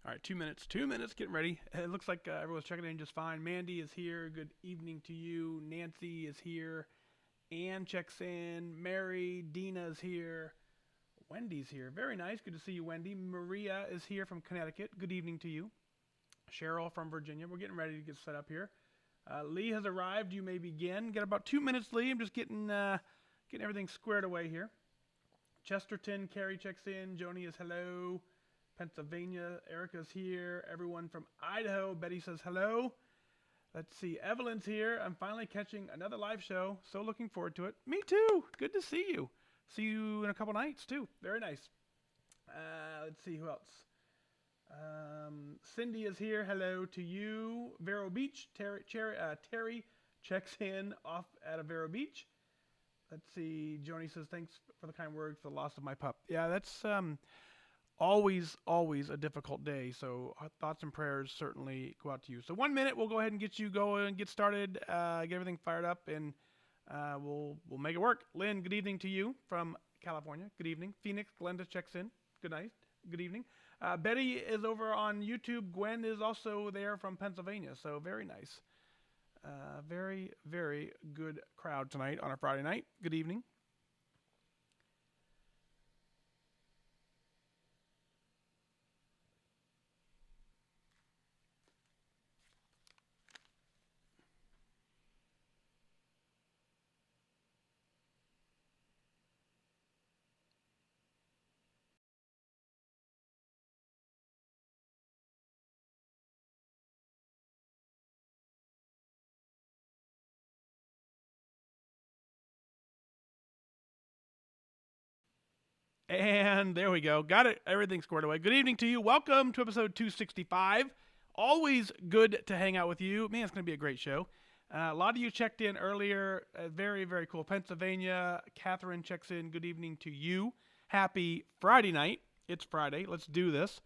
All right, 2 minutes. 2 minutes, getting ready. It looks like everyone's checking in just fine. Mandy is here. Good evening to you. Nancy is here. Ann checks in. Mary, Dina is here. Wendy's here. Very nice. Good to see you, Wendy. Maria is here from Connecticut. Good evening to you. Cheryl from Virginia. We're getting ready to get set up here. Lee has arrived. You may begin. Got about 2 minutes, Lee. I'm just getting everything squared away here. Chesterton, Carrie checks in. Joni is hello. Pennsylvania, Erica's here. Everyone from Idaho, Betty says hello. Let's see, Evelyn's here. I'm finally catching another live show. So looking forward to it. Me too. Good to see you. See you in a couple nights too. Very nice. Let's see who else. Cindy is here. Hello to you. Vero Beach. Terry checks in off at Vero Beach. Let's see. Joni says thanks for the kind words for the loss of my pup. Yeah, that's always a difficult day. So our thoughts and prayers certainly go out to you. So 1 minute, we'll go ahead and get you going and get started, get everything fired up, and we'll make it work. Lynn, good evening to you from California. Good evening. Phoenix, Glenda checks in. Good night. Good evening. Betty is over on YouTube. Gwen is also there from Pennsylvania. So very nice. Very, very good crowd tonight on a Friday night. Good evening. And there we go. Got it. Everything squared away. Good evening to you. Welcome to episode 265. Always good to hang out with you. Man, it's going to be a great show. A lot of you checked in earlier. Very, very cool. Pennsylvania. Catherine checks in. Good evening to you. Happy Friday night. It's Friday. Let's do this.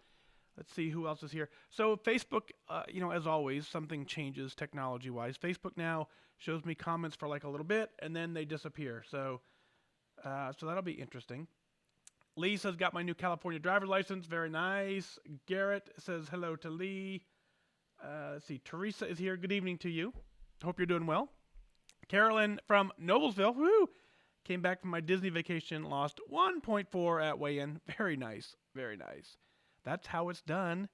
Let's see who else is here. So Facebook, as always, something changes technology-wise. Facebook now shows me comments for like a little bit, and then they disappear. So that'll be interesting. Lee says, got my new California driver's license. Very nice. Garrett says hello to Lee. Let's see. Teresa is here. Good evening to you. Hope you're doing well. Carolyn from Noblesville. Woo! Came back from my Disney vacation. Lost 1.4 at weigh-in. Very nice. Very nice. That's how it's done.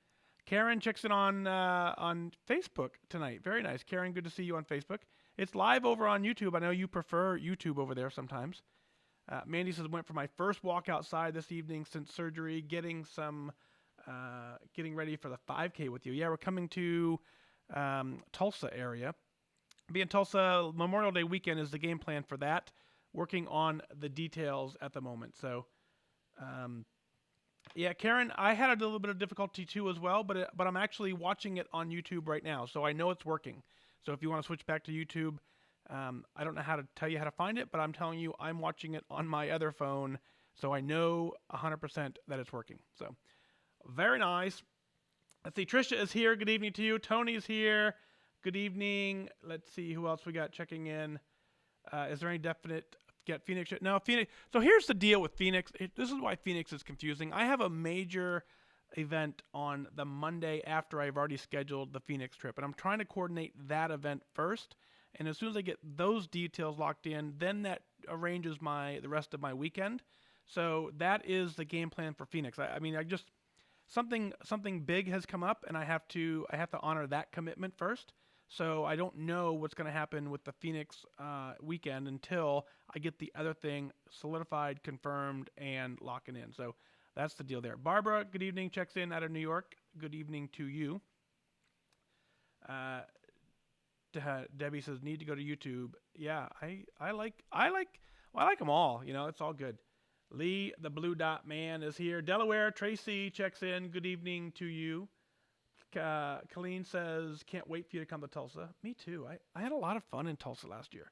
Karen checks in on Facebook tonight. Very nice. Karen, good to see you on Facebook. It's live over on YouTube. I know you prefer YouTube over there sometimes. Mandy says, went for my first walk outside this evening since surgery, getting ready for the 5K with you. Yeah, we're coming to Tulsa area. Be in Tulsa Memorial Day weekend is the game plan for that. Working on the details at the moment. So, yeah, Karen, I had a little bit of difficulty too as well, but I'm actually watching it on YouTube right now, so I know it's working. So if you want to switch back to YouTube, I don't know how to tell you how to find it, but I'm telling you I'm watching it on my other phone, so I know 100% that it's working. So, very nice. Let's see, Trisha is here. Good evening to you. Tony's here. Good evening. Let's see who else we got checking in. Is there any definite get Phoenix? No, Phoenix. So here's the deal with Phoenix. This is why Phoenix is confusing. I have a major event on the Monday after I've already scheduled the Phoenix trip, and I'm trying to coordinate that event first. And as soon as I get those details locked in, then that arranges the rest of my weekend. So that is the game plan for Phoenix. I mean, something big has come up, and I have to honor that commitment first. So I don't know what's going to happen with the Phoenix weekend until I get the other thing solidified, confirmed, and locking in. So that's the deal there. Barbara, good evening, checks in out of New York. Good evening to you. Debbie says, need to go to YouTube. Yeah, I like them all. It's all good. Lee, the Blue Dot Man, is here. Delaware, Tracy checks in. Good evening to you. Colleen says, can't wait for you to come to Tulsa. Me too. I had a lot of fun in Tulsa last year.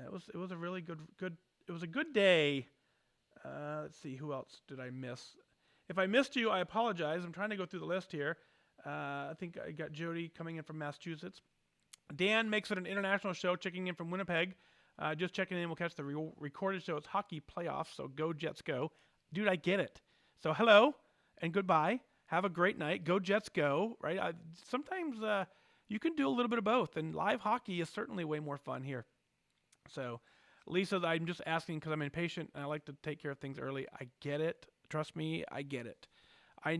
It was a really good. It was a good day. Let's see, who else did I miss? If I missed you, I apologize. I'm trying to go through the list here. I think I got Jody coming in from Massachusetts. Dan makes it an international show, checking in from Winnipeg. Just checking in. We'll catch the recorded show. It's hockey playoffs, so go Jets go. Dude, I get it. So hello and goodbye. Have a great night. Go Jets, go! Right? Sometimes you can do a little bit of both, and live hockey is certainly way more fun here. So, Lisa, I'm just asking because I'm impatient and I like to take care of things early. I get it. Trust me, I get it.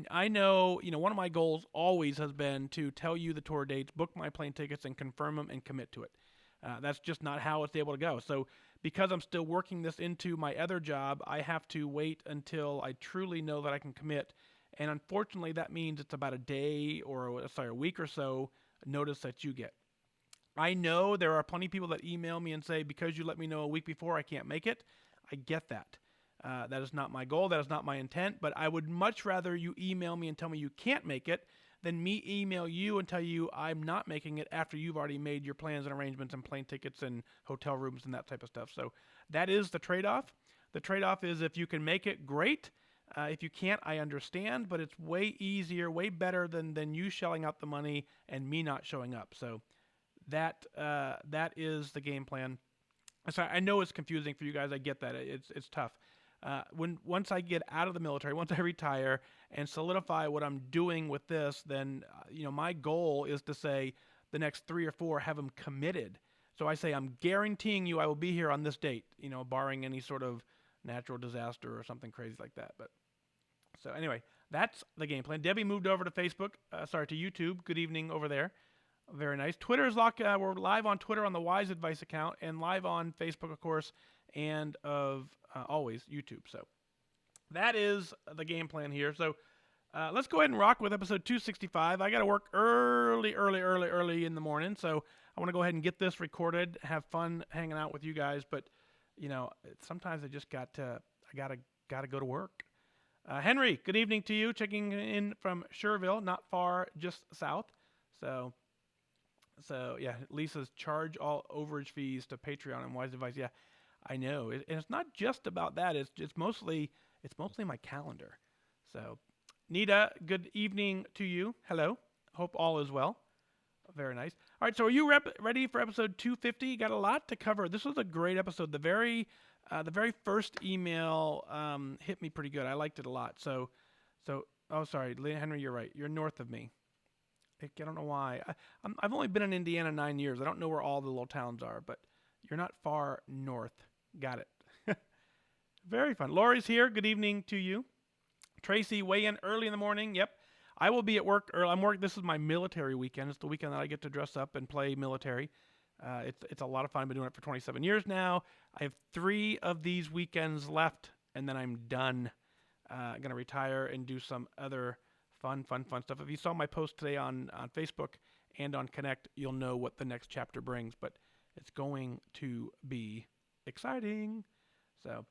I know, one of my goals always has been to tell you the tour dates, book my plane tickets, and confirm them and commit to it. That's just not how it's able to go. So because I'm still working this into my other job, I have to wait until I truly know that I can commit. And unfortunately, that means it's about a week or so notice that you get. I know there are plenty of people that email me and say, because you let me know a week before, I can't make it. I get that. That is not my goal. That is not my intent. But I would much rather you email me and tell me you can't make it than me email you and tell you I'm not making it after you've already made your plans and arrangements and plane tickets and hotel rooms and that type of stuff. So that is the trade-off. The trade-off is if you can make it, great. If you can't, I understand. But it's way easier, way better than you shelling out the money and me not showing up. So that is the game plan. So I know it's confusing for you guys. I get that. It's tough. Once I get out of the military, once I retire and solidify what I'm doing with this, then my goal is to say the next 3 or 4 have them committed. So I say I'm guaranteeing you I will be here on this date, barring any sort of natural disaster or something crazy like that. But so anyway, that's the game plan. Debbie moved over to Facebook, to YouTube. Good evening over there. Very nice. Twitter's locked. We're live on Twitter on the WhysAdvice account and live on Facebook, of course, and always YouTube. So that is the game plan here. So let's go ahead and rock with episode 265. I got to work early in the morning, so I want to go ahead and get this recorded, have fun hanging out with you guys. But sometimes I just gotta go to work. Henry, good evening to you. Checking in from Sherville, not far, just south. So yeah, Lisa's charge all overage fees to Patreon and WhysAdvice. Yeah, I know. And it's not just about that. It's mostly my calendar. So, Nita, good evening to you. Hello. Hope all is well. Very nice. All right. So, are you ready for episode 250? Got a lot to cover. This was a great episode. The very first email hit me pretty good. I liked it a lot. So, oh, sorry, Henry, you're right. You're north of me. I don't know why. I've only been in Indiana 9 years. I don't know where all the little towns are, but you're not far north. Got it. Very fun. Lori's here. Good evening to you. Tracy, weigh in early in the morning. Yep. I will be at work early. This is my military weekend. It's the weekend that I get to dress up and play military. It's a lot of fun. I've been doing it for 27 years now. I have 3 of these weekends left, and then I'm done. I'm going to retire and do some other fun stuff. If you saw my post today on Facebook and on Connect, you'll know what the next chapter brings, but it's going to be exciting. So,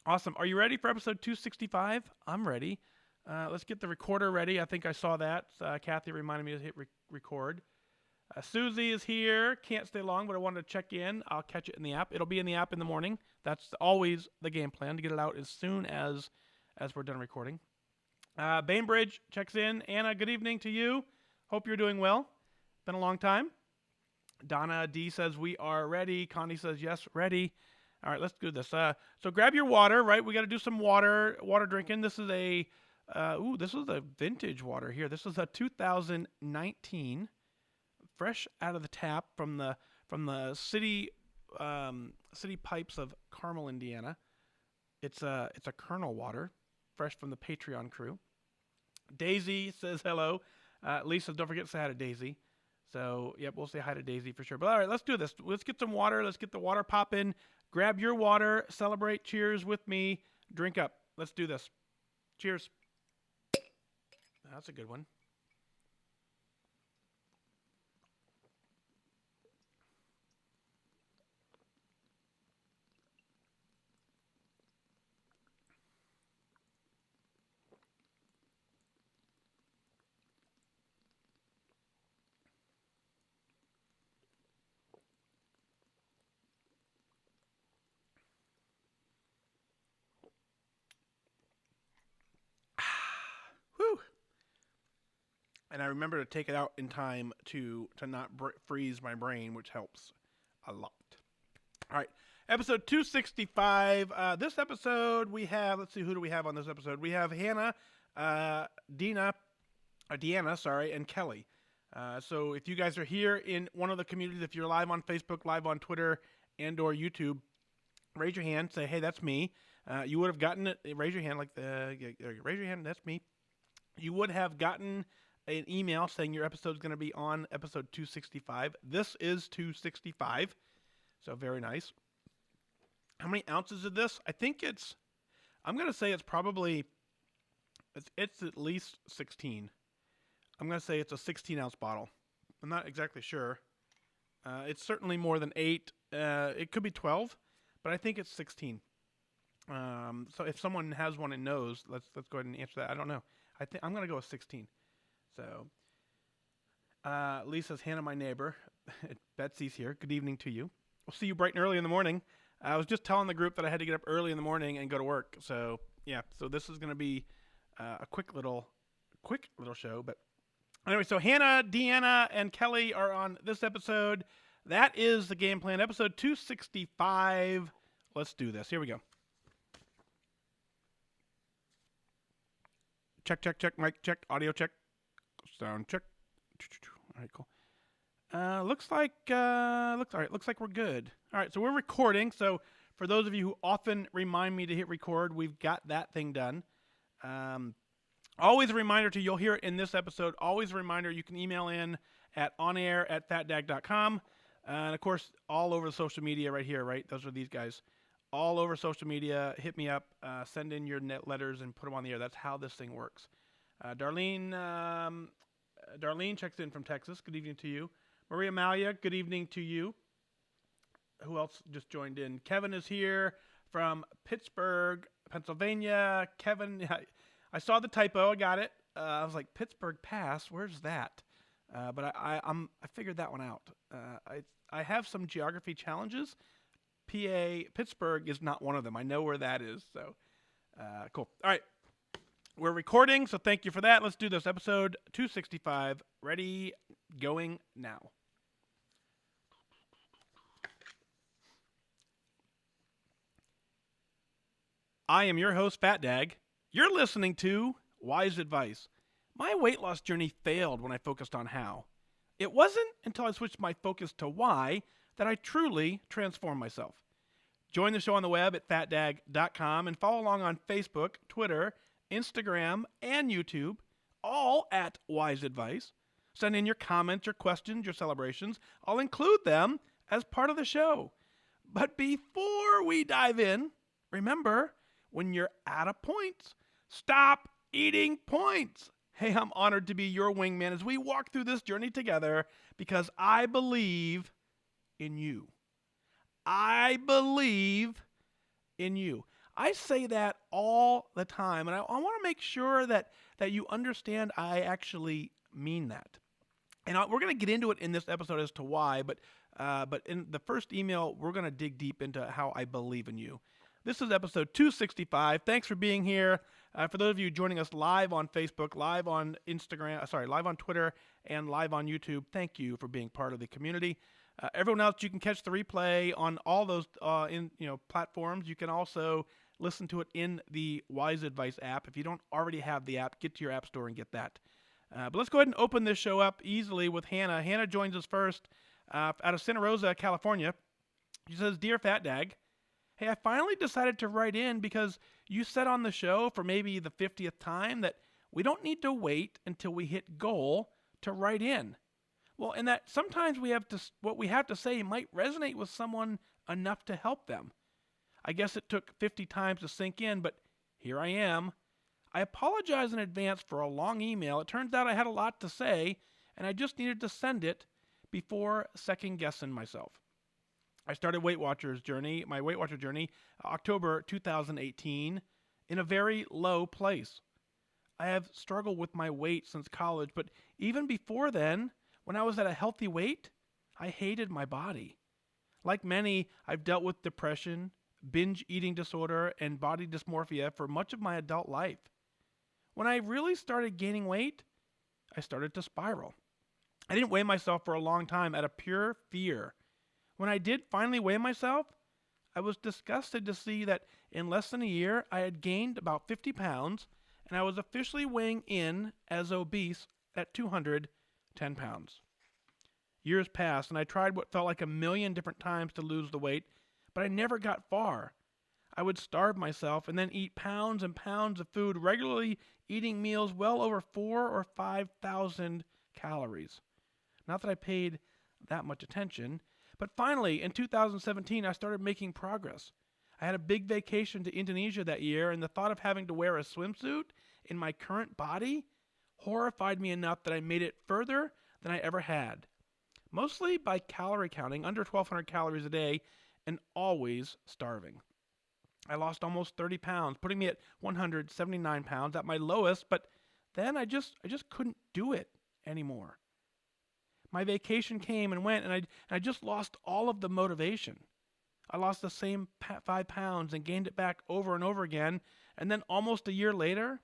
awesome. Are you ready for episode 265? I'm ready. Let's get the recorder ready. I think I saw that. Kathy reminded me to hit record. Susie is here. Can't stay long, but I wanted to check in. I'll catch it in the app. It'll be in the app in the morning. That's always the game plan, to get it out as soon as we're done recording. Bainbridge checks in. Anna, good evening to you. Hope you're doing well. Been a long time. Donna D says we are ready. Connie says yes, ready. All right, let's do this. So grab your water, right? We got to do some water drinking. This is a vintage water here. This is a 2019, fresh out of the tap from the city pipes of Carmel, Indiana. It's a Kernel water, fresh from the Patreon crew. Daisy says hello. Lisa, don't forget to say hi to Daisy. So, yep, we'll say hi to Daisy for sure. But all right, let's do this. Let's get some water. Let's get the water popping. Grab your water. Celebrate. Cheers with me. Drink up. Let's do this. Cheers. That's a good one. Whew. And I remember to take it out in time to not freeze my brain, which helps a lot. All right, episode 265. This episode we have, let's see, who do we have on this episode? We have Hannah, Dina, Deanna, sorry, and Kelly. So if you guys are here in one of the communities, if you're live on Facebook, live on Twitter, and or YouTube, raise your hand. Say, hey, that's me. You would have gotten it. Raise your hand, raise your hand. That's me. You would have gotten an email saying your episode is going to be on episode 265. This is 265, so very nice. How many ounces is this? I think I'm going to say it's probably, it's at least 16. I'm going to say it's a 16-ounce bottle. I'm not exactly sure. It's certainly more than 8. It could be 12, but I think it's 16. So if someone has one and knows, let's go ahead and answer that. I don't know. I think I'm going to go with 16. So Lisa's Hannah, my neighbor. Betsy's here. Good evening to you. We'll see you bright and early in the morning. I was just telling the group that I had to get up early in the morning and go to work. So yeah, so this is going to be a quick little show. But anyway, so Hannah, Deanna, and Kelly are on this episode. That is the game plan, episode 265. Let's do this. Here we go. Check, mic check, audio check, sound check. All right, cool. Looks like we're good. All right, so we're recording. So for those of you who often remind me to hit record, we've got that thing done. Always a reminder you'll hear it in this episode. Always a reminder, you can email in at onair@fatdag.com. And of course, all over social media right here, right? Those are these guys. All over social media, hit me up, send in your net letters and put them on the air. That's how this thing works. Darlene checks in from Texas. Good evening to you. Maria Malia, good evening to you. Who else just joined in? Kevin is here from Pittsburgh, Pennsylvania. Kevin, I saw the typo. I got it. I was like, Pittsburgh Pass, where's that? But I figured that one out. I have some geography challenges. Pittsburgh is not one of them. I know where that is. So cool. All right. We're recording, so thank you for that. Let's do this. Episode 265. Ready, going now. I am your host, Fat Dag. You're listening to WhysAdvice. My weight loss journey failed when I focused on how. It wasn't until I switched my focus to why that I truly transformed myself. Join the show on the web at fatdag.com and follow along on Facebook, Twitter, Instagram, and YouTube, all at WhysAdvice. Send in your comments, your questions, your celebrations. I'll include them as part of the show. But before we dive in, remember, when you're out of points, stop eating points. Hey, I'm honored to be your wingman as we walk through this journey together because I believe in you. I believe in you. I say that all the time, and I want to make sure that you understand I actually mean that. And we're going to get into it in this episode as to why, but in the first email, we're going to dig deep into how I believe in you. This is episode 265. Thanks for being here. For those of you joining us live on Facebook, live on live on Twitter, and live on YouTube, thank you for being part of the community. Everyone else, you can catch the replay on all those platforms. You can also listen to it in the WhysAdvice app. If you don't already have the app, get to your app store and get that. But let's go ahead and open this show up easily with Hannah. Hannah joins us first out of Santa Rosa, California. She says, Dear Fat Dag, hey, I finally decided to write in because you said on the show for maybe the 50th time that we don't need to wait until we hit goal to write in. Well, and that sometimes what we have to say might resonate with someone enough to help them. I guess it took 50 times to sink in, but here I am. I apologize in advance for a long email. It turns out I had a lot to say, and I just needed to send it before second-guessing myself. I started my Weight Watchers journey, October 2018, in a very low place. I have struggled with my weight since college, but even before then, when I was at a healthy weight, I hated my body. Like many, I've dealt with depression, binge eating disorder, and body dysmorphia for much of my adult life. When I really started gaining weight, I started to spiral. I didn't weigh myself for a long time out of pure fear. When I did finally weigh myself, I was disgusted to see that in less than a year, I had gained about 50 pounds, and I was officially weighing in as obese at 210 pounds. Years passed, and I tried what felt like a million different times to lose the weight, but I never got far. I would starve myself and then eat pounds and pounds of food, regularly eating meals well over 4,000 or 5,000 calories. Not that I paid that much attention, but finally, in 2017, I started making progress. I had a big vacation to Indonesia that year, and the thought of having to wear a swimsuit in my current body horrified me enough that I made it further than I ever had. Mostly by calorie counting, under 1,200 calories a day, and always starving. I lost almost 30 pounds, putting me at 179 pounds at my lowest, but then I just couldn't do it anymore. My vacation came and went, and I just lost all of the motivation. I lost the same 5 pounds and gained it back over and over again, and then almost a year later,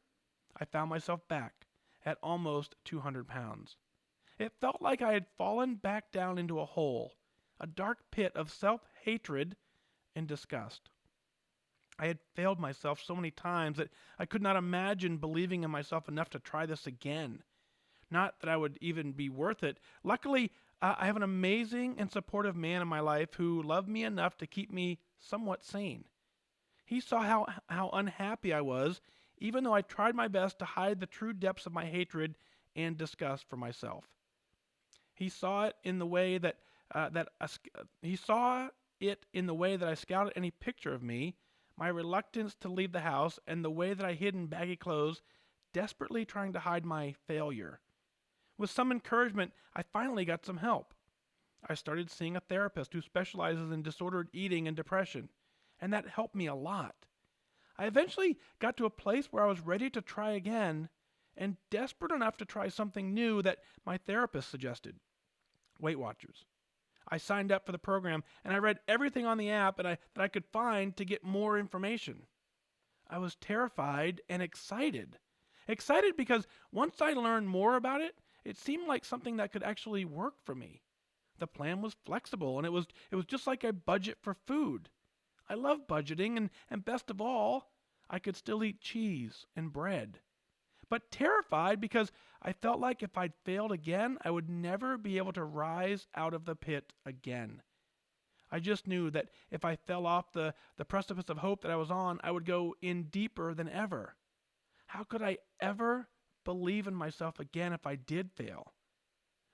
I found myself back at almost 200 pounds. It felt like I had fallen back down into a hole, a dark pit of self-hatred and disgust. I had failed myself so many times that I could not imagine believing in myself enough to try this again. Not that I would even be worth it. Luckily, I have an amazing and supportive man in my life who loved me enough to keep me somewhat sane. He saw how unhappy I was, even though I tried my best to hide the true depths of my hatred and disgust for myself. He saw it in the way that I scouted any picture of me, my reluctance to leave the house, and the way that I hid in baggy clothes, desperately trying to hide my failure. With some encouragement, I finally got some help. I started seeing a therapist who specializes in disordered eating and depression, and that helped me a lot. I eventually got to a place where I was ready to try again, and desperate enough to try something new that my therapist suggested: Weight Watchers. I signed up for the program, and I read everything on the app that I could find to get more information. I was terrified and excited. Excited because once I learned more about it, it seemed like something that could actually work for me. The plan was flexible, and it was just like a budget for food. I love budgeting, and best of all, I could still eat cheese and bread. But terrified because I felt like if I'd failed again, I would never be able to rise out of the pit again. I just knew that if I fell off the precipice of hope that I was on, I would go in deeper than ever. How could I ever believe in myself again if I did fail?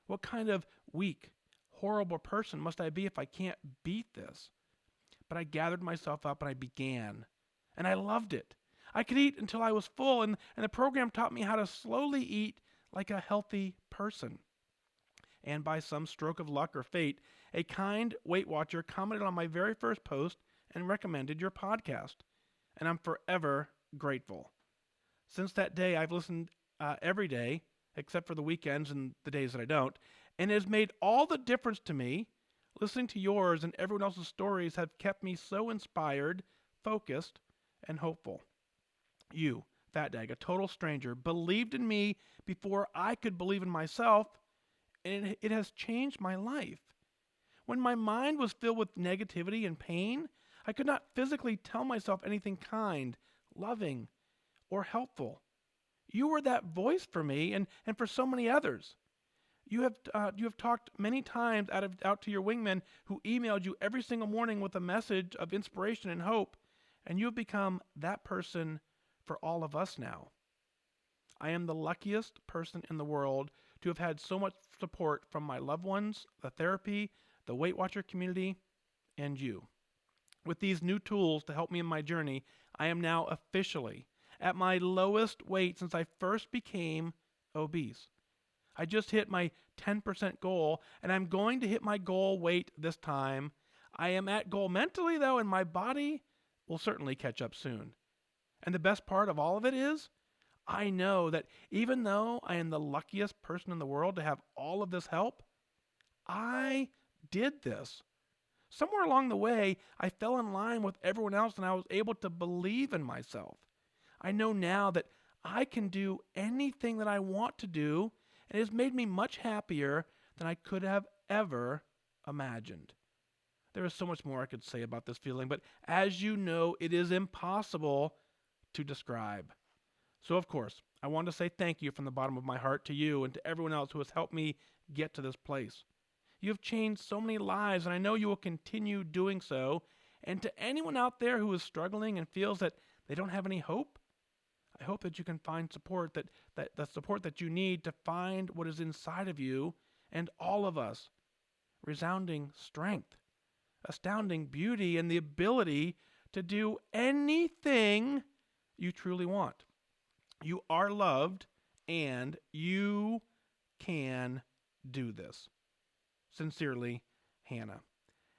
What kind of weak, horrible person must I be if I can't beat this? But I gathered myself up and I began. And I loved it. I could eat until I was full, and the program taught me how to slowly eat like a healthy person. And by some stroke of luck or fate, a kind Weight Watcher commented on my very first post and recommended your podcast. And I'm forever grateful. Since that day, I've listened every day, except for the weekends and the days that I don't, and it has made all the difference to me. Listening to yours and everyone else's stories have kept me so inspired, focused, and hopeful. You, Fat Dag, a total stranger, believed in me before I could believe in myself, and it has changed my life. When my mind was filled with negativity and pain, I could not physically tell myself anything kind, loving, or helpful. You were that voice for me and for so many others. You have talked many times out to your wingmen who emailed you every single morning with a message of inspiration and hope, and you have become that person for all of us now. I am the luckiest person in the world to have had so much support from my loved ones, the therapy, the Weight Watcher community, and you. With these new tools to help me in my journey, I am now officially at my lowest weight since I first became obese. I just hit my 10% goal, and I'm going to hit my goal weight this time. I am at goal mentally, though, and my body will certainly catch up soon. And the best part of all of it is, I know that even though I am the luckiest person in the world to have all of this help, I did this. Somewhere along the way, I fell in line with everyone else and I was able to believe in myself. I know now that I can do anything that I want to do, and it has made me much happier than I could have ever imagined. There is so much more I could say about this feeling, but as you know, it is impossible to describe. So, of course, I want to say thank you from the bottom of my heart to you and to everyone else who has helped me get to this place. You have changed so many lives, and I know you will continue doing so. And to anyone out there who is struggling and feels that they don't have any hope, I hope that you can find support, that the support that you need to find what is inside of you and all of us: resounding strength, astounding beauty, and the ability to do anything you truly want. You are loved, and you can do this. Sincerely, Hannah.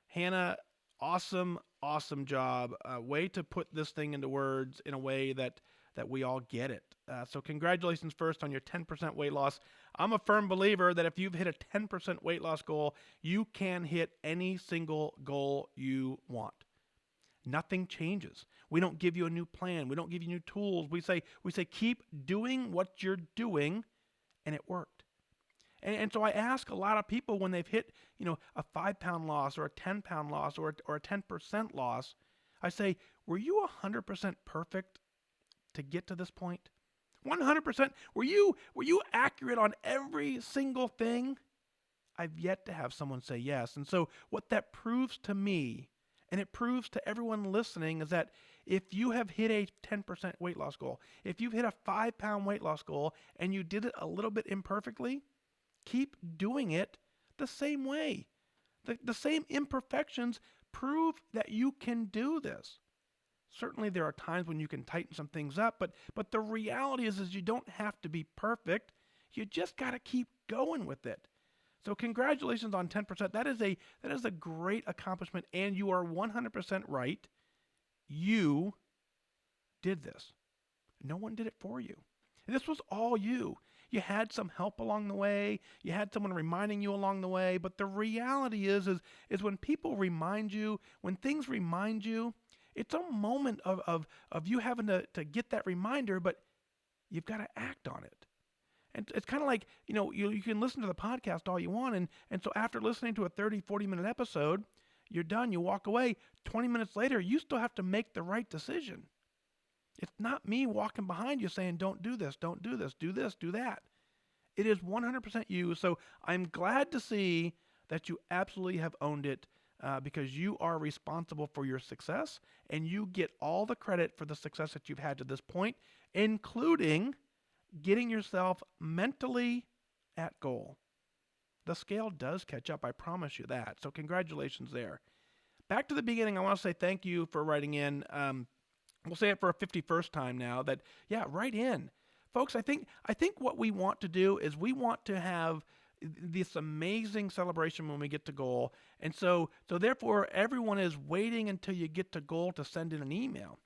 Hannah, awesome, awesome job. Way to put this thing into words in a way that we all get it. So congratulations first on your 10% weight loss. I'm a firm believer that if you've hit a 10% weight loss goal, you can hit any single goal you want. Nothing changes. We don't give you a new plan. We don't give you new tools. We say keep doing what you're doing, and it worked. And so I ask a lot of people when they've hit, a 5-pound loss or a 10-pound loss or a 10% loss, I say, were you 100% perfect to get to this point? 100%? Were you accurate on every single thing? I've yet to have someone say yes. And so what that proves to me, and it proves to everyone listening, is that if you have hit a 10% weight loss goal, if you've hit a 5-pound weight loss goal and you did it a little bit imperfectly, keep doing it the same way. The same imperfections prove that you can do this. Certainly there are times when you can tighten some things up, but the reality is you don't have to be perfect. You just got to keep going with it. So congratulations on 10%. That is a great accomplishment, and you are 100% right. You did this. No one did it for you. And this was all you. You had some help along the way. You had someone reminding you along the way. But the reality is when people remind you, when things remind you, it's a moment of you having to get that reminder, but you've got to act on it. And it's kind of like, you can listen to the podcast all you want. And so after listening to a 30, 40-minute episode, you're done. You walk away. 20 minutes later, you still have to make the right decision. It's not me walking behind you saying, don't do this, do this, do that. It is 100% you. So I'm glad to see that you absolutely have owned it, because you are responsible for your success, and you get all the credit for the success that you've had to this point, including getting yourself mentally at goal. The scale does catch up, I promise you that. So congratulations there. Back to the beginning, I want to say thank you for writing in. We'll say it for a 51st time now, that, write in. Folks, I think what we want to do is we want to have this amazing celebration when we get to goal. And so therefore, everyone is waiting until you get to goal to send in an email.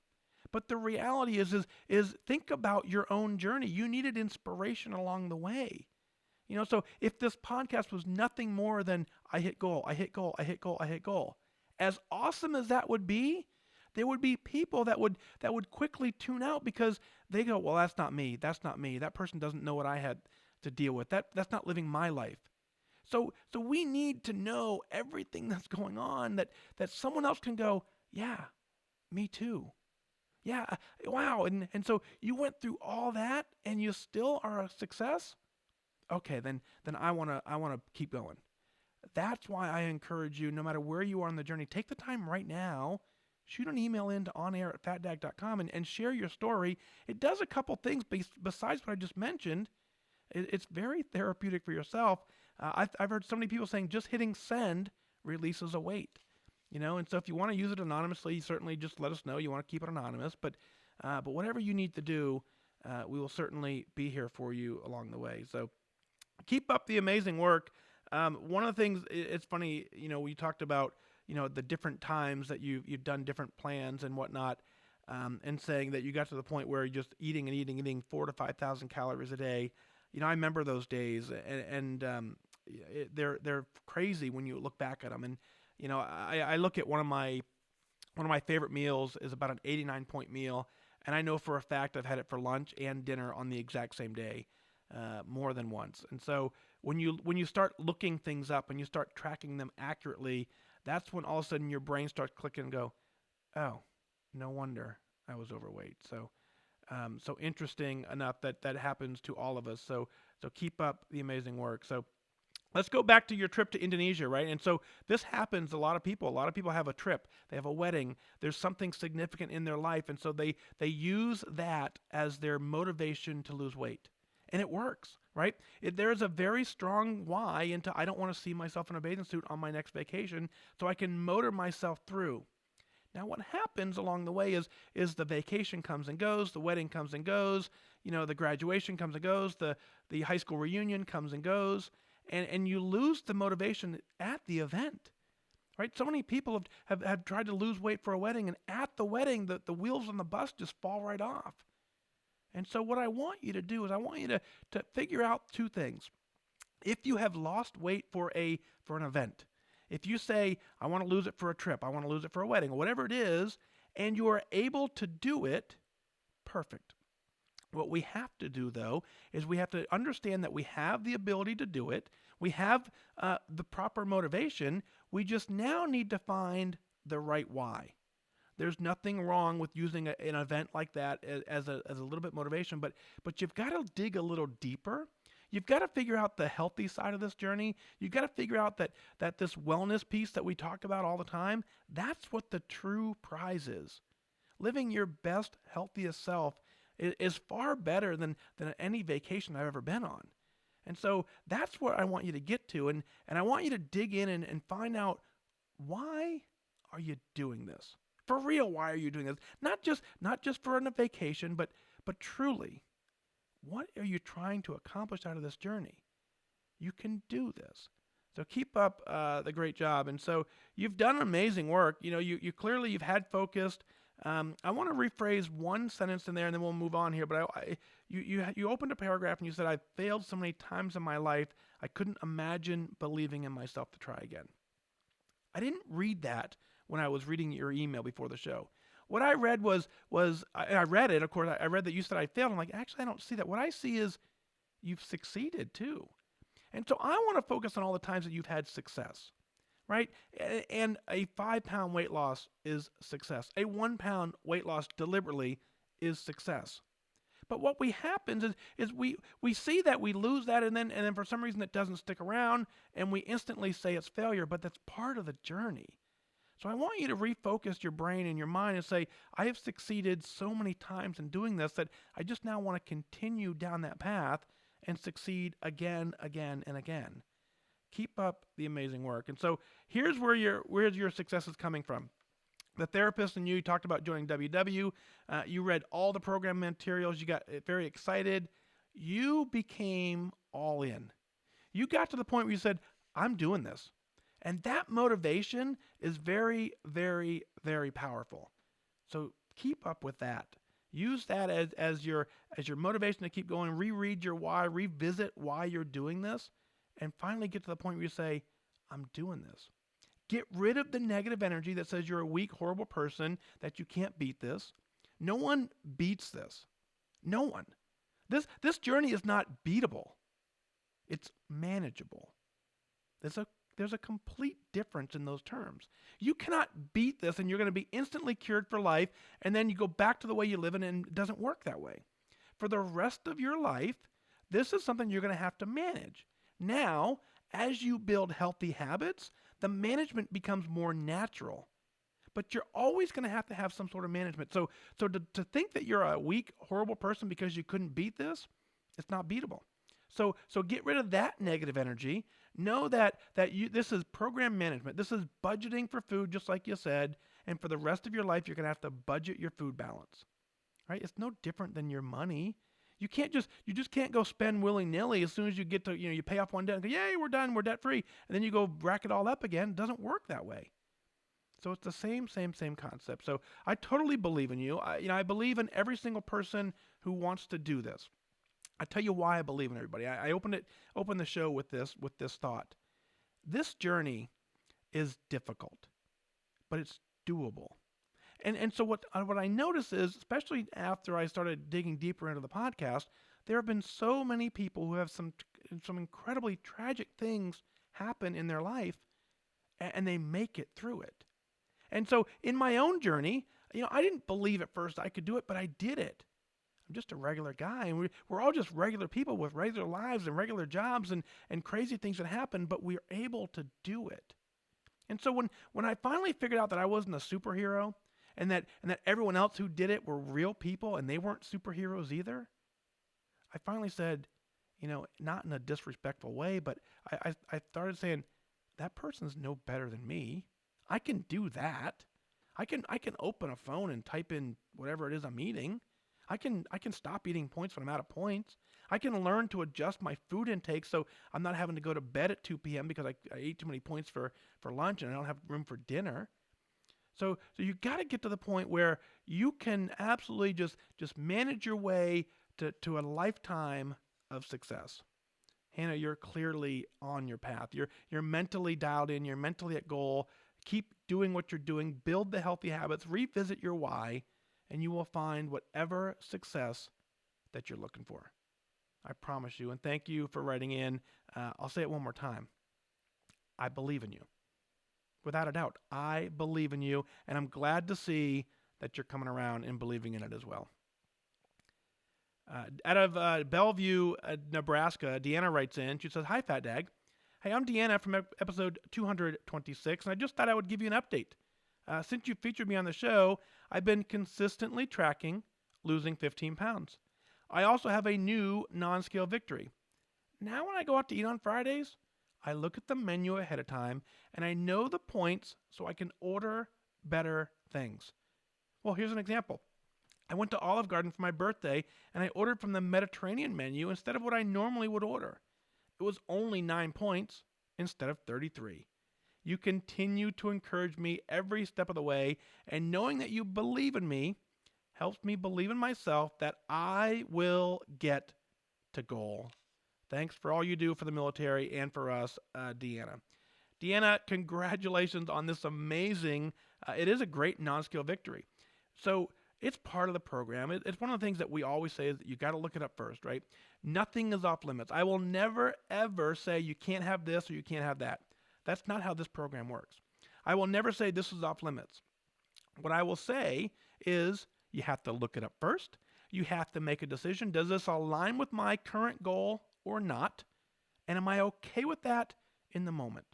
But the reality is think about your own journey. You needed inspiration along the way. So if this podcast was nothing more than I hit goal, I hit goal, I hit goal, I hit goal, as awesome as that would be, there would be people that would quickly tune out because they go, well, that's not me. That's not me. That person doesn't know what I had to deal with. That's not living my life. So we need to know everything that's going on, that someone else can go, yeah, me too. Yeah, wow. And so you went through all that and you still are a success? Okay, then I want to keep going. That's why I encourage you, no matter where you are on the journey, take the time right now, shoot an email in to onair@fatdag.com and share your story. It does a couple things besides what I just mentioned. It's very therapeutic for yourself. I've heard so many people saying just hitting send releases a weight. And so if you want to use it anonymously, certainly just let us know. You want to keep it anonymous, but whatever you need to do, we will certainly be here for you along the way. So keep up the amazing work. One of the things, it's funny, we talked about, the different times that you've done different plans and whatnot, and saying that you got to the point where you're just eating 4,000 to 5,000 calories a day. I remember those days, and they're crazy when you look back at them. And I look at one of my favorite meals is about an 89-point meal, and I know for a fact I've had it for lunch and dinner on the exact same day, more than once. And so when you start looking things up and you start tracking them accurately, that's when all of a sudden your brain starts clicking and go, oh, no wonder I was overweight. So So interesting enough that happens to all of us. So keep up the amazing work. So let's go back to your trip to Indonesia, right? And so this happens to a lot of people. A lot of people have a trip, they have a wedding, there's something significant in their life, and so they use that as their motivation to lose weight. And it works, right? There's a very strong why into I don't want to see myself in a bathing suit on my next vacation, so I can motor myself through. Now, what happens along the way is the vacation comes and goes, the wedding comes and goes, the graduation comes and goes, the high school reunion comes and goes, and you lose the motivation at the event, right? So many people have tried to lose weight for a wedding, and at the wedding, the wheels on the bus just fall right off. And so what I want you to do is I want you to figure out two things. If you have lost weight for an event, if you say, I want to lose it for a trip, I want to lose it for a wedding, or whatever it is, and you are able to do it, perfect. What we have to do, though, is we have to understand that we have the ability to do it. We have the proper motivation. We just now need to find the right why. There's nothing wrong with using an event like that as a little bit motivation, but you've got to dig a little deeper. You've got to figure out the healthy side of this journey. You've got to figure out that this wellness piece that we talk about all the time, that's what the true prize is. Living your best, healthiest self is far better than any vacation I've ever been on. And so that's what I want you to get to. And I want you to dig in and find out, why are you doing this? For real, why are you doing this? Not just for a vacation, but truly, what are you trying to accomplish out of this journey? You can do this. So keep up the great job. And so you've done amazing work. You clearly you've had focused. I want to rephrase one sentence in there, and then we'll move on here. But you opened a paragraph and you said, "I've failed so many times in my life, I couldn't imagine believing in myself to try again." I didn't read that when I was reading your email before the show. What I read was I read it, of course. I read that you said I failed. I'm like, actually, I don't see that. What I see is you've succeeded too. And so I want to focus on all the times that you've had success, right? And a 5-pound weight loss is success. A 1-pound weight loss deliberately is success. But what happens is we see that we lose that, and then for some reason it doesn't stick around, and we instantly say it's failure, but that's part of the journey. So I want you to refocus your brain and your mind and say, I have succeeded so many times in doing this that I just now want to continue down that path and succeed again, again, and again. Keep up the amazing work. And so here's where your success is coming from. The therapist and you talked about joining WW. You read all the program materials. You got very excited. You became all in. You got to the point where you said, I'm doing this. And that motivation is very, very, very powerful. So keep up with that. Use that as your motivation to keep going. Reread your why, revisit why you're doing this, and finally get to the point where you say, I'm doing this. Get rid of the negative energy that says you're a weak, horrible person, that you can't beat this. No one beats this. No one. This journey is not beatable. It's manageable. There's a complete difference in those terms. You cannot beat this and you're going to be instantly cured for life, and then you go back to the way you live, and it doesn't work that way. For the rest of your life, this is something you're going to have to manage. Now, as you build healthy habits, the management becomes more natural. But you're always going to have some sort of management. So to think that you're a weak, horrible person because you couldn't beat this, it's not beatable. So get rid of that negative energy. Know that this is program management. This is budgeting for food, just like you said. And for the rest of your life, you're going to have to budget your food balance. Right? It's no different than your money. You just can't go spend willy-nilly as soon as you get to, you pay off one debt and go, yay, we're done, we're debt-free. And then you go rack it all up again. It doesn't work that way. So it's the same concept. So I totally believe in you. I believe in every single person who wants to do this. I tell you why I believe in everybody. I opened the show with this thought. This journey is difficult, but it's doable. And so what I notice is, especially after I started digging deeper into the podcast, there have been so many people who have some incredibly tragic things happen in their life, and they make it through it. And so in my own journey, I didn't believe at first I could do it, but I did it. I'm just a regular guy, and we're all just regular people with regular lives and regular jobs and crazy things that happen, but we're able to do it. And so when I finally figured out that I wasn't a superhero, and that everyone else who did it were real people and they weren't superheroes either, I finally said, not in a disrespectful way, but I started saying, that person's no better than me. I can do that. I can open a phone and type in whatever it is I'm eating. I can stop eating points when I'm out of points. I can learn to adjust my food intake so I'm not having to go to bed at 2 p.m. because I ate too many points for lunch and I don't have room for dinner. So you got to get to the point where you can absolutely just manage your way to a lifetime of success. Hannah, you're clearly on your path. You're mentally dialed in. You're mentally at goal. Keep doing what you're doing. Build the healthy habits. Revisit your why, and you will find whatever success that you're looking for. I promise you. And thank you for writing in. I'll say it one more time. I believe in you. Without a doubt, I believe in you, and I'm glad to see that you're coming around and believing in it as well. Out of Bellevue, Nebraska, Deanna writes in. She says, "Hi, Fat Dag. Hey, I'm Deanna from episode 226, and I just thought I would give you an update. Since you featured me on the show, I've been consistently tracking losing 15 pounds. I also have a new non-scale victory. Now when I go out to eat on Fridays, I look at the menu ahead of time, and I know the points so I can order better things. Well, here's an example. I went to Olive Garden for my birthday, and I ordered from the Mediterranean menu instead of what I normally would order. It was only 9 points instead of 33. You continue to encourage me every step of the way, and knowing that you believe in me helps me believe in myself that I will get to goal. Thanks for all you do for the military and for us, Deanna." Deanna, congratulations on this amazing, it is a great non-scale victory. So it's part of the program. It's one of the things that we always say is that you got to look it up first, right? Nothing is off limits. I will never, ever say you can't have this or you can't have that. That's not how this program works. I will never say this is off limits. What I will say is you have to look it up first. You have to make a decision. Does this align with my current goal or not? And am I okay with that in the moment?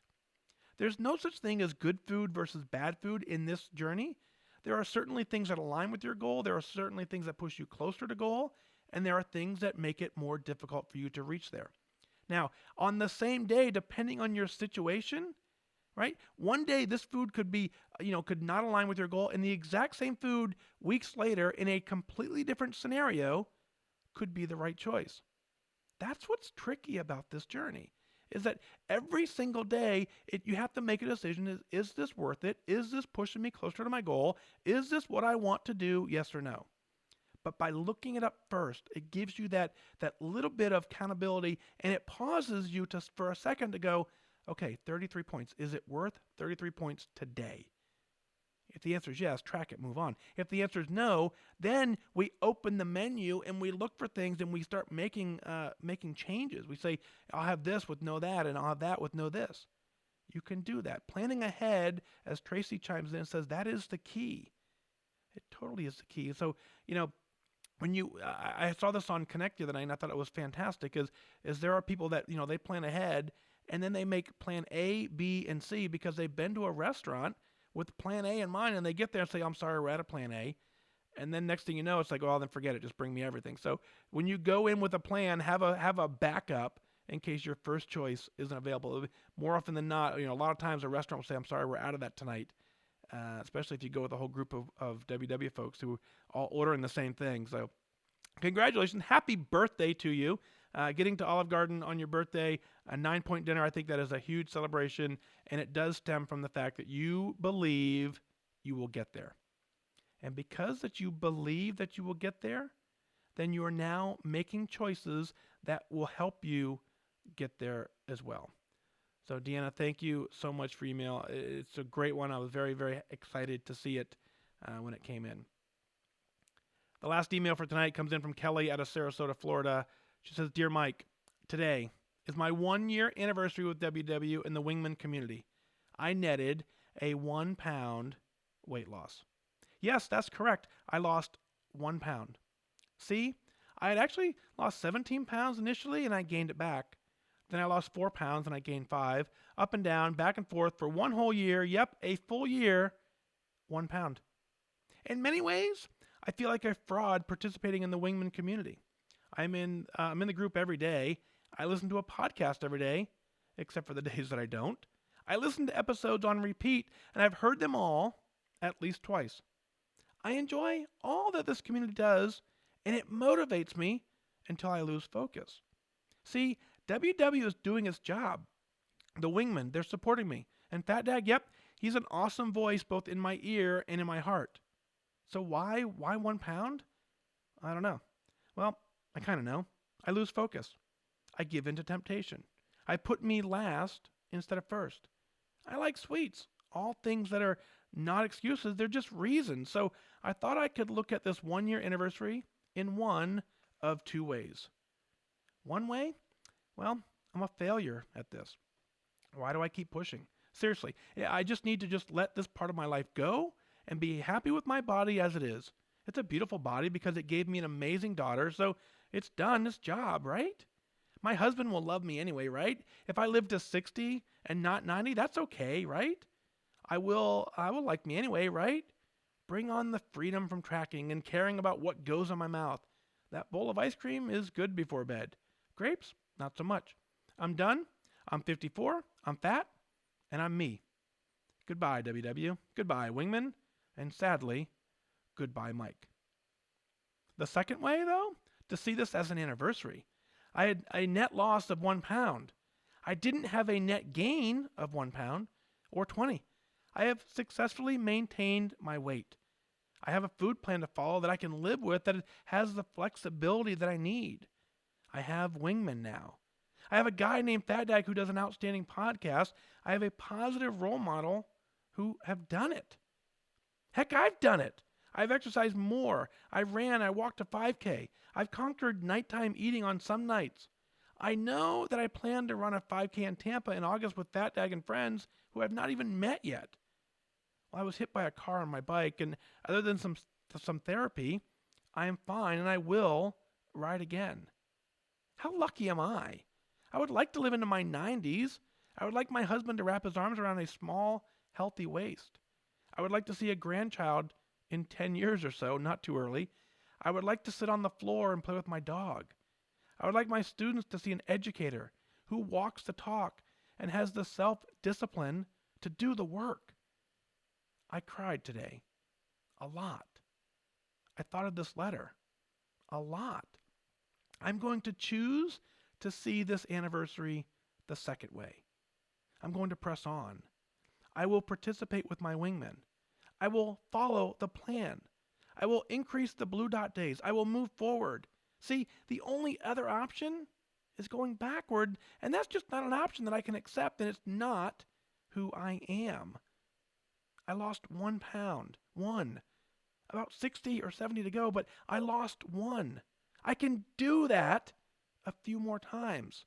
There's no such thing as good food versus bad food in this journey. There are certainly things that align with your goal. There are certainly things that push you closer to goal. And there are things that make it more difficult for you to reach there. Now, on the same day, depending on your situation, right? One day this food could be, could not align with your goal, and the exact same food weeks later in a completely different scenario could be the right choice. That's what's tricky about this journey, is that every single day you have to make a decision. Is this worth it? Is this pushing me closer to my goal? Is this what I want to do? Yes or no? But by looking it up first, it gives you that little bit of accountability, and it pauses you for a second to go, okay, 33 points. Is it worth 33 points today? If the answer is yes, track it, move on. If the answer is no, then we open the menu and we look for things and we start making changes. We say, I'll have this with no that, and I'll have that with no this. You can do that. Planning ahead, as Tracy chimes in, says that is the key. It totally is the key. So, when I saw this on Connect the other night, and I thought it was fantastic, is there are people that, they plan ahead, and then they make plan A, B, and C because they've been to a restaurant with plan A in mind, and they get there and say, I'm sorry, we're out of plan A. And then next thing you know, it's like, oh, then forget it. Just bring me everything. So when you go in with a plan, have a backup in case your first choice isn't available. More often than not, a lot of times a restaurant will say, I'm sorry, we're out of that tonight. Especially if you go with a whole group of WW folks who all ordering the same thing. So congratulations. Happy birthday to you. Getting to Olive Garden on your birthday, a 9-point dinner, I think that is a huge celebration, and it does stem from the fact that you believe you will get there. And because that you believe that you will get there, then you are now making choices that will help you get there as well. So Deanna, thank you so much for email. It's a great one. I was very, very excited to see it when it came in. The last email for tonight comes in from Kelly out of Sarasota, Florida. She says, Dear Mike, today is my 1-year anniversary with WW in the Wingman community. I netted a 1 pound weight loss. Yes, that's correct. I lost 1 pound. See, I had actually lost 17 pounds initially and I gained it back. Then I lost 4 pounds and I gained 5. Up and down, back and forth for one whole year. Yep, a full year, 1 pound. In many ways, I feel like a fraud participating in the wingman community. I'm in the group every day. I listen to a podcast every day, except for the days that I don't. I listen to episodes on repeat, and I've heard them all at least twice. I enjoy all that this community does, and it motivates me until I lose focus. See, WW is doing its job. The wingmen, they're supporting me. And Fat Dag, yep, he's an awesome voice both in my ear and in my heart. So why 1 pound? I don't know. Well, I kind of know. I lose focus. I give in to temptation. I put me last instead of first. I like sweets. All things that are not excuses, they're just reasons. So I thought I could look at this 1 year anniversary in one of two ways. One way? Well, I'm a failure at this. Why do I keep pushing? Seriously, I just need to just let this part of my life go and be happy with my body as it is. It's a beautiful body because it gave me an amazing daughter, so it's done its job, right? My husband will love me anyway, right? If I live to 60 and not 90, that's okay, right? I will like me anyway, right? Bring on the freedom from tracking and caring about what goes in my mouth. That bowl of ice cream is good before bed. Grapes, not so much. I'm done. I'm 54. I'm fat. And I'm me. Goodbye, WW. Goodbye, Wingman. And sadly, goodbye, Mike. The second way, though, to see this as an anniversary. I had a net loss of 1 pound. I didn't have a net gain of 1 pound or 20. I have successfully maintained my weight. I have a food plan to follow that I can live with that has the flexibility that I need. I have Wingman now. I have a guy named Fat Dag who does an outstanding podcast. I have a positive role model who have done it. Heck, I've done it. I've exercised more. I ran. I walked a 5K. I've conquered nighttime eating on some nights. I know that I plan to run a 5K in Tampa in August with Fat Dag and friends who I've not even met yet. Well, I was hit by a car on my bike, and other than some therapy, I am fine, and I will ride again. How lucky am I? I would like to live into my 90s. I would like my husband to wrap his arms around a small, healthy waist. I would like to see a grandchild in 10 years or so, not too early. I would like to sit on the floor and play with my dog. I would like my students to see an educator who walks the talk and has the self-discipline to do the work. I cried today. A lot. I thought of this letter. A lot. I'm going to choose to see this anniversary the second way. I'm going to press on. I will participate with my wingmen. I will follow the plan. I will increase the blue dot days. I will move forward. See, the only other option is going backward, and that's just not an option that I can accept, and it's not who I am. I lost 1 pound. One. About 60 or 70 to go, but I lost 1. I can do that a few more times.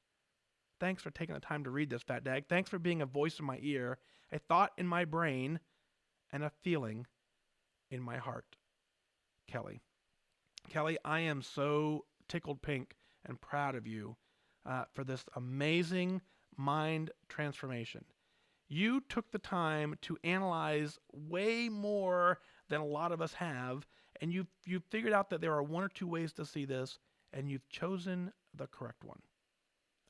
Thanks for taking the time to read this, Fat Dag. Thanks for being a voice in my ear, a thought in my brain, and a feeling in my heart. Kelly. Kelly, I am so tickled pink and proud of you for this amazing mind transformation. You took the time to analyze way more than a lot of us have, and you've figured out that there are 1 or 2 ways to see this, and you've chosen the correct one.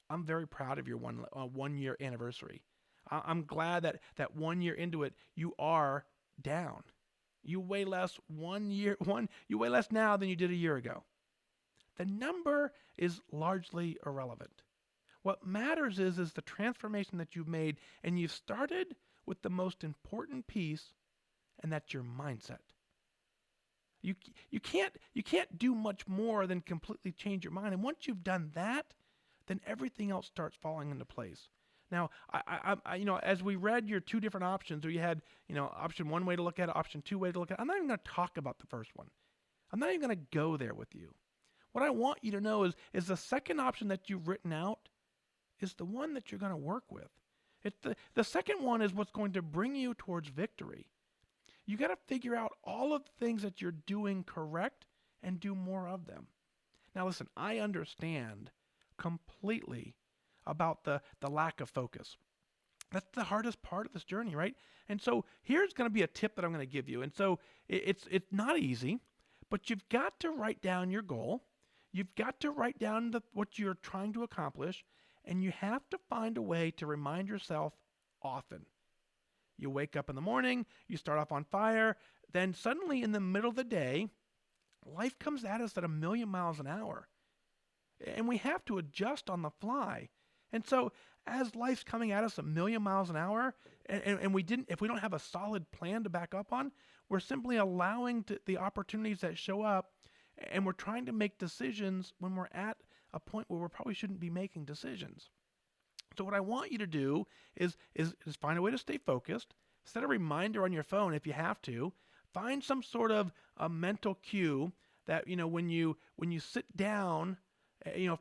I'm very proud of your 1 year anniversary. I'm glad that 1 year into it, you are down. You weigh less you weigh less now than you did a year ago. The number is largely irrelevant. What matters is the transformation that you've made, and you've started with the most important piece, and that's your mindset. You can't do much more than completely change your mind. And once you've done that, then everything else starts falling into place. Now, I as we read your 2 different options, or you had, option 1 way to look at it, option 2 way to look at it, I'm not even going to talk about the first one. I'm not even going to go there with you. What I want you to know is the second option that you've written out is the one that you're going to work with. The second one is what's going to bring you towards victory. You got to figure out all of the things that you're doing correct and do more of them. Now listen, I understand completely about the lack of focus. That's the hardest part of this journey, right? And so here's going to be a tip that I'm going to give you. And so it's not easy, but you've got to write down your goal. You've got to write down what you're trying to accomplish, and you have to find a way to remind yourself often. You wake up in the morning, you start off on fire, then suddenly in the middle of the day, life comes at us at 1,000,000 miles an hour. And we have to adjust on the fly. And so as life's coming at us 1,000,000 miles an hour, and if we don't have a solid plan to back up on, we're simply allowing the opportunities that show up, and we're trying to make decisions when we're at a point where we probably shouldn't be making decisions. So what I want you to do is find a way to stay focused. Set a reminder on your phone if you have to. Find some sort of a mental cue that, when you sit down,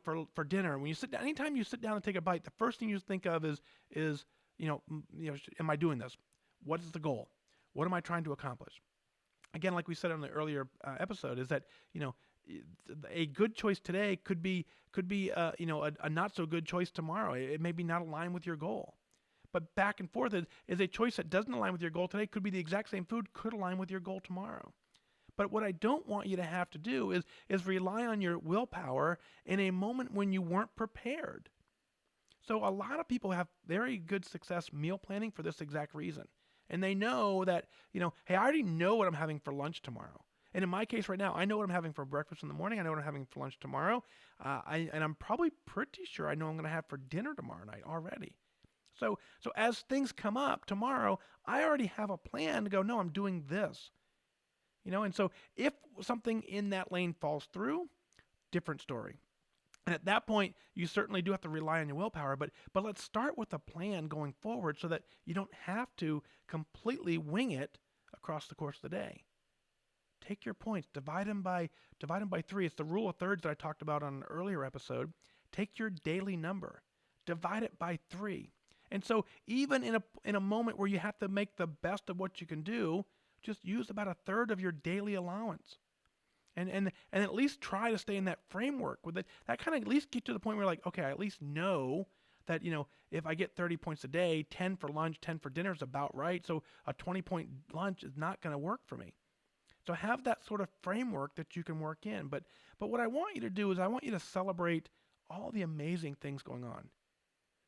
for dinner, when you sit down, anytime you sit down and take a bite, the first thing you think of is, am I doing this? What is the goal? What am I trying to accomplish? Again, like we said on the earlier episode, is that, a good choice today could be a not so good choice tomorrow. It may be not aligned with your goal. But back and forth is a choice that doesn't align with your goal today, could be the exact same food, could align with your goal tomorrow. But what I don't want you to have to do is rely on your willpower in a moment when you weren't prepared. So a lot of people have very good success meal planning for this exact reason. And they know that, hey, I already know what I'm having for lunch tomorrow. And in my case right now, I know what I'm having for breakfast in the morning. I know what I'm having for lunch tomorrow. And I'm probably pretty sure I know what I'm going to have for dinner tomorrow night already. So as things come up tomorrow, I already have a plan to go, no, I'm doing this. And so if something in that lane falls through, different story. And at that point, you certainly do have to rely on your willpower, but let's start with a plan going forward so that you don't have to completely wing it across the course of the day. Take your points, divide them by 3. It's the rule of thirds that I talked about on an earlier episode. Take your daily number, divide it by 3. And so even in a moment where you have to make the best of what you can do, just use about 1/3 of your daily allowance. And at least try to stay in that framework with it. That kind of at least get to the point where you're like, okay, I at least know that, if I get 30 points a day, 10 for lunch, 10 for dinner is about right. So a 20-point lunch is not going to work for me. So have that sort of framework that you can work in. But what I want you to do is I want you to celebrate all the amazing things going on.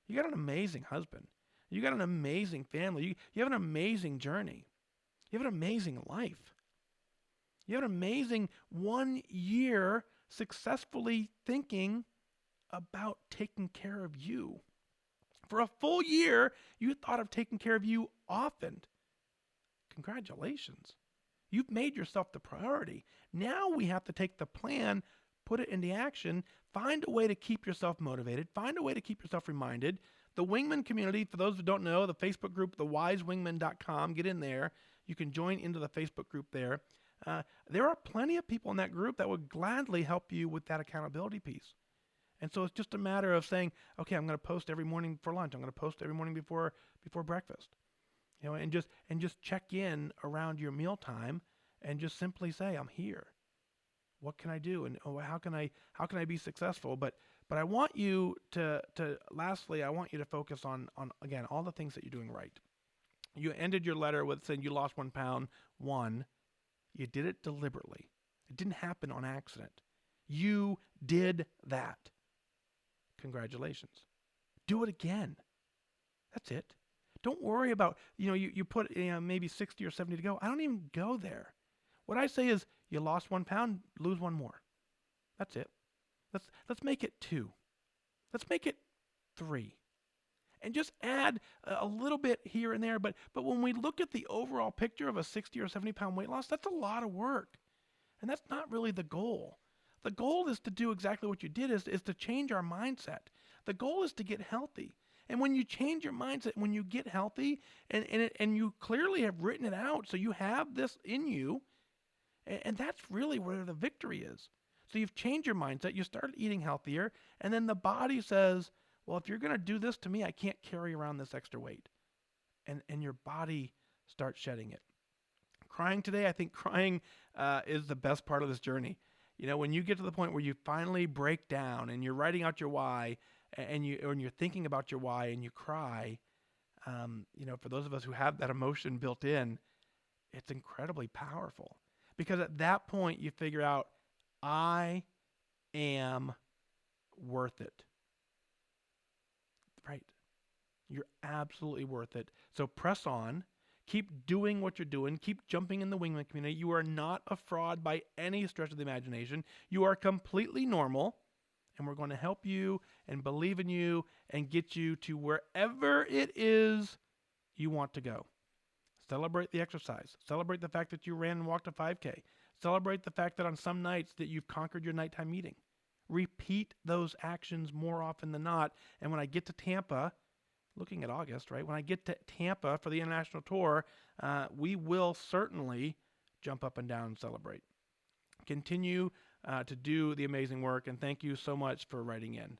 You got an amazing husband. You got an amazing family. You have an amazing journey. You have an amazing life. You have an amazing 1 year successfully thinking about taking care of you. For a full year, you thought of taking care of you often. Congratulations. You've made yourself the priority. Now we have to take the plan, put it into action, find a way to keep yourself motivated, find a way to keep yourself reminded. The Wingman community, for those who don't know, the Facebook group, thewhisewingman.com, get in there. You can join into the Facebook group there. There are plenty of people in that group that would gladly help you with that accountability piece. And so it's just a matter of saying, okay, I'm going to post every morning for lunch. I'm going to post every morning before breakfast. And just check in around your mealtime and just simply say, I'm here. What can I do? And how can I be successful? But I want you to lastly, I want you to focus on again all the things that you're doing right. You ended your letter with saying you lost 1 pound. You did it deliberately. It didn't happen on accident. You did that. Congratulations. Do it again. That's it. Don't worry about, you put maybe 60 or 70 to go. I don't even go there. What I say is you lost 1 pound, lose 1 more. That's it. Let's make it 2. Let's make it 3. And just add a little bit here and there. But when we look at the overall picture of a 60 or 70 pound weight loss, that's a lot of work. And that's not really the goal. The goal is to do exactly what you did, is to change our mindset. The goal is to get healthy. And when you change your mindset, when you get healthy, and you clearly have written it out, so you have this in you, and that's really where the victory is. So you've changed your mindset, you started eating healthier, and then the body says, well, if you're going to do this to me, I can't carry around this extra weight. And your body starts shedding it. Crying today, I think crying is the best part of this journey. When you get to the point where you finally break down and you're writing out your why, and you're thinking about your why and you cry, for those of us who have that emotion built in, it's incredibly powerful, because at that point you figure out, I am worth it. Right. You're absolutely worth it. So press on. Keep doing what you're doing. Keep jumping in the wingman community. You are not a fraud by any stretch of the imagination. You are completely normal, and we're going to help you and believe in you and get you to wherever it is you want to go. Celebrate the exercise. Celebrate the fact that you ran and walked a 5K. Celebrate the fact that on some nights that you've conquered your nighttime meeting. Repeat those actions more often than not. And when I get to Tampa, looking at August, right? When I get to Tampa for the international tour, we will certainly jump up and down and celebrate. Continue to do the amazing work, and thank you so much for writing in.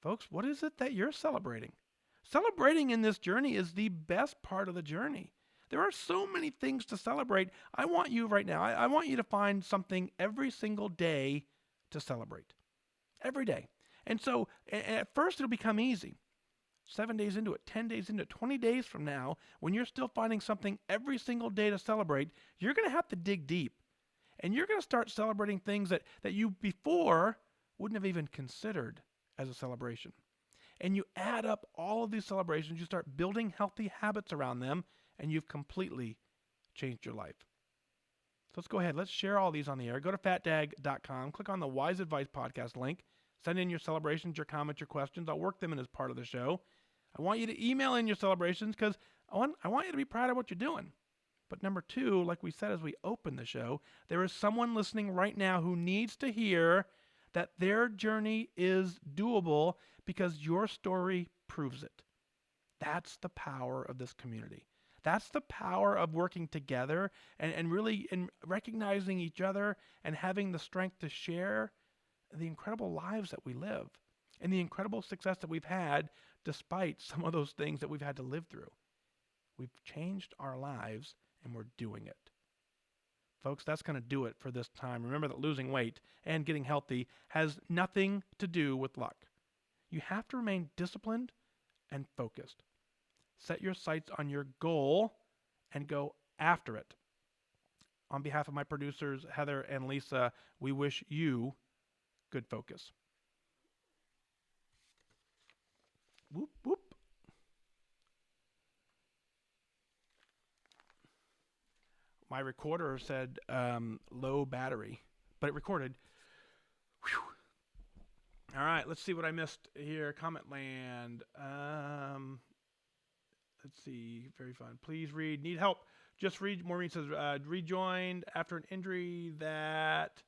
Folks, what is it that you're celebrating? Celebrating in this journey is the best part of the journey. There are so many things to celebrate. I want you right now, I want you to find something every single day to celebrate. Every day. And so at first it'll become easy. 7 days into it, 10 days into it, 20 days from now, when you're still finding something every single day to celebrate, you're going to have to dig deep. And you're going to start celebrating things that you before wouldn't have even considered as a celebration. And you add up all of these celebrations, you start building healthy habits around them, and you've completely changed your life. So let's go ahead. Let's share all these on the air. Go to fatdag.com, click on the WhysAdvice podcast link, send in your celebrations, your comments, your questions. I'll work them in as part of the show. I want you to email in your celebrations, because I want you to be proud of what you're doing. But number two, like we said as we open the show, there is someone listening right now who needs to hear that their journey is doable, because your story proves it. That's the power of this community. That's the power of working together and really recognizing each other and having the strength to share the incredible lives that we live and the incredible success that we've had despite some of those things that we've had to live through. We've changed our lives, and we're doing it. Folks, that's going to do it for this time. Remember that losing weight and getting healthy has nothing to do with luck. You have to remain disciplined and focused. Set your sights on your goal and go after it. On behalf of my producers, Heather and Lisa, we wish you good focus. Whoop, whoop. My recorder said low battery, but it recorded. Whew. All right, let's see what I missed here. Comment land. Let's see. Very fun. Please read. Need help. Just read. Maureen says, rejoined after an injury that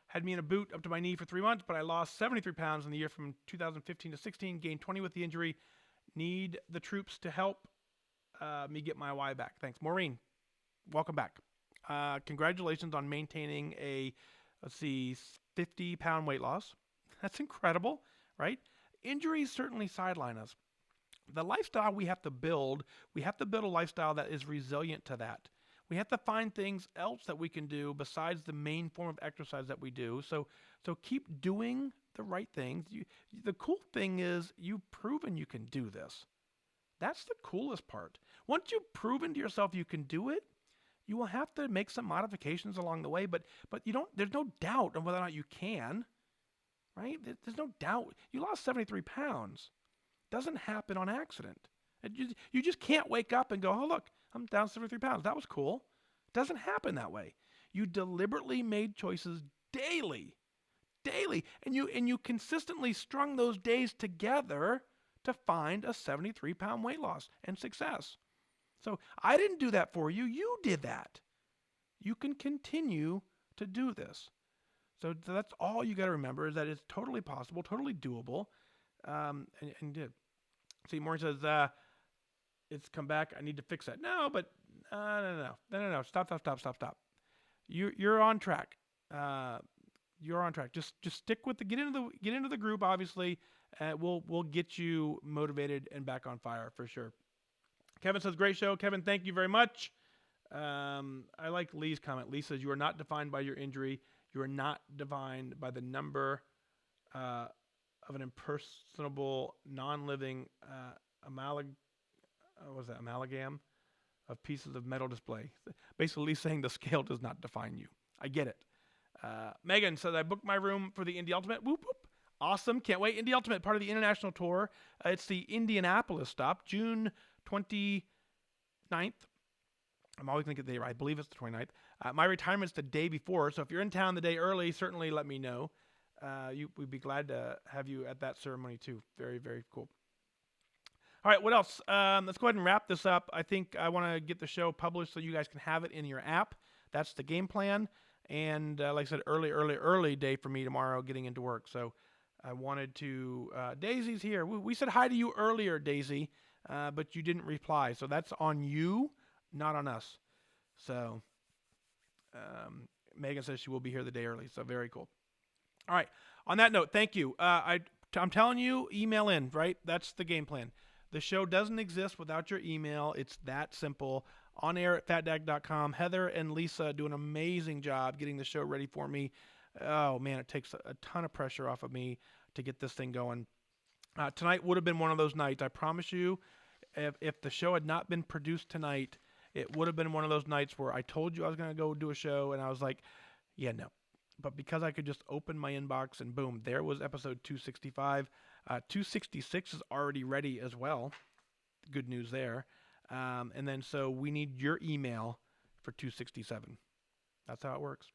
had me in a boot up to my knee for 3 months, but I lost 73 pounds in the year from 2015 to 16, gained 20 with the injury. Need the troops to help me get my Y back. Thanks. Maureen, welcome back. Congratulations on maintaining a, 50-pound weight loss. That's incredible, right? Injuries certainly sideline us. The lifestyle we have to build a lifestyle that is resilient to that. We have to find things else that we can do besides the main form of exercise that we do. So keep doing the right things. The cool thing is you've proven you can do this. That's the coolest part. Once you've proven to yourself you can do it, you will have to make some modifications along the way, but there's no doubt on whether or not you can, right? There's no doubt. You lost 73 pounds. Doesn't happen on accident. You just can't wake up and go, oh, look, I'm down 73 pounds. That was cool. Doesn't happen that way. You deliberately made choices daily, and you consistently strung those days together to find a 73-pound weight loss and success. So I didn't do that for you. You did that. You can continue to do this. So that's all you got to remember, is that it's totally possible, totally doable. And did. See, Maureen says, it's come back. I need to fix that. No, but no. Stop. You're on track. You're on track. Just stick with get into the group. Obviously, we'll get you motivated and back on fire for sure. Kevin says, great show. Kevin, thank you very much. I like Lee's comment. Lee says, you are not defined by your injury. You are not defined by the number of an impersonable, non-living amalgam of pieces of metal display. Basically saying the scale does not define you. I get it. Megan says, I booked my room for the Indy Ultimate. Whoop, whoop. Awesome. Can't wait. Indy Ultimate, part of the international tour. It's the Indianapolis stop, June 29th. I'm always going to get the day right. I believe it's the 29th. My retirement's the day before, so if you're in town the day early, certainly let me know. We'd be glad to have you at that ceremony too. Very, very cool. All right, what else? Let's go ahead and wrap this up. I think I want to get the show published so you guys can have it in your app. That's the game plan. And like I said, early day for me tomorrow getting into work. So I wanted to, Daisy's here. We said hi to you earlier, Daisy, but you didn't reply. So that's on you, not on us. So Megan says she will be here the day early. So very cool. All right. On that note, thank you. I'm telling you, email in, right? That's the game plan. The show doesn't exist without your email. It's that simple. On air at fatdag.com. Heather and Lisa do an amazing job getting the show ready for me. Oh, man, it takes a ton of pressure off of me to get this thing going. Tonight would have been one of those nights. I promise you, if the show had not been produced tonight, it would have been one of those nights where I told you I was going to go do a show, and I was like, yeah, no. But because I could just open my inbox and boom, there was episode 265. 266 is already ready as well. Good news there. And then so we need your email for 267. That's how it works.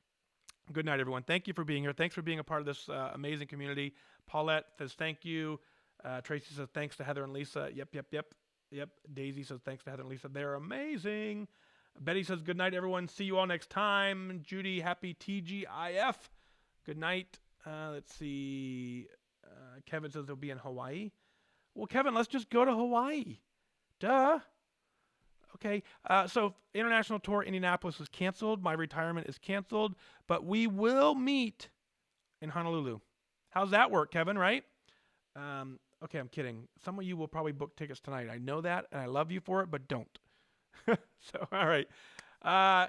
Good night, everyone. Thank you for being here. Thanks for being a part of this amazing community. Paulette says thank you. Tracy says thanks to Heather and Lisa. Yep. Daisy says thanks to Heather and Lisa. They're amazing. Betty says good night, everyone. See you all next time. Judy, happy TGIF. Good night. Let's see. Kevin says they'll be in Hawaii. Well, Kevin, let's just go to Hawaii. Duh. Okay, so International Tour Indianapolis is canceled. My retirement is canceled, but we will meet in Honolulu. How's that work, Kevin, right? Okay, I'm kidding. Some of you will probably book tickets tonight. I know that, and I love you for it, but don't. So, all right.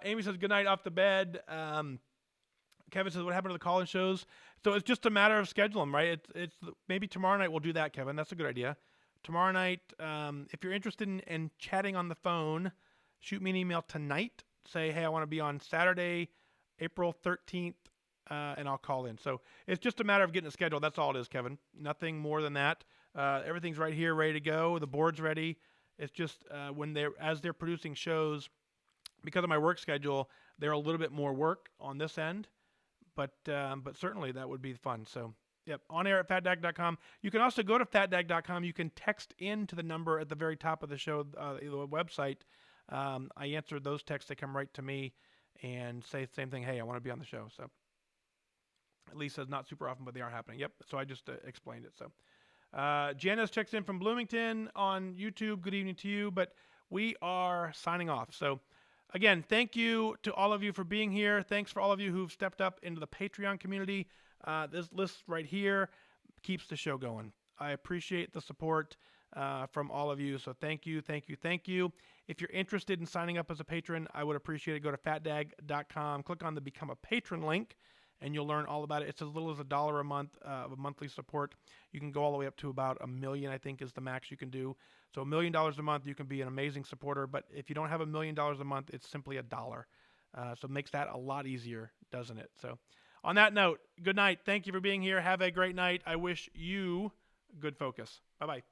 Amy says, good night off the bed. Kevin says, what happened to the call-in shows? So it's just a matter of scheduling, right? It's maybe tomorrow night we'll do that, Kevin. That's a good idea. Tomorrow night, if you're interested in chatting on the phone, shoot me an email tonight. Say, hey, I want to be on Saturday, April 13th, and I'll call in. So it's just a matter of getting a schedule. That's all it is, Kevin. Nothing more than that. Everything's right here, ready to go. The board's ready. It's just as they're producing shows, because of my work schedule, they're a little bit more work on this end. But certainly that would be fun. So. Yep, on air at fatdag.com. You can also go to fatdag.com. You can text in to the number at the very top of the show, the website. I answer those texts. They come right to me and say the same thing. Hey, I want to be on the show. So at least says not super often, but they are happening. Yep, so I just explained it. So Janice checks in from Bloomington on YouTube. Good evening to you. But we are signing off. So again, thank you to all of you for being here. Thanks for all of you who've stepped up into the Patreon community. This list right here keeps the show going. I appreciate the support from all of you. So thank you. If you're interested in signing up as a patron, I would appreciate it. Go to fatdag.com, click on the Become a Patron link, and you'll learn all about it. It's as little as $1 a month of monthly support. You can go all the way up to about $1 million, I think, is the max you can do. So $1 million a month, you can be an amazing supporter. But if you don't have $1 million a month, it's simply $1. So it makes that a lot easier, doesn't it? So on that note, good night. Thank you for being here. Have a great night. I wish you good focus. Bye-bye.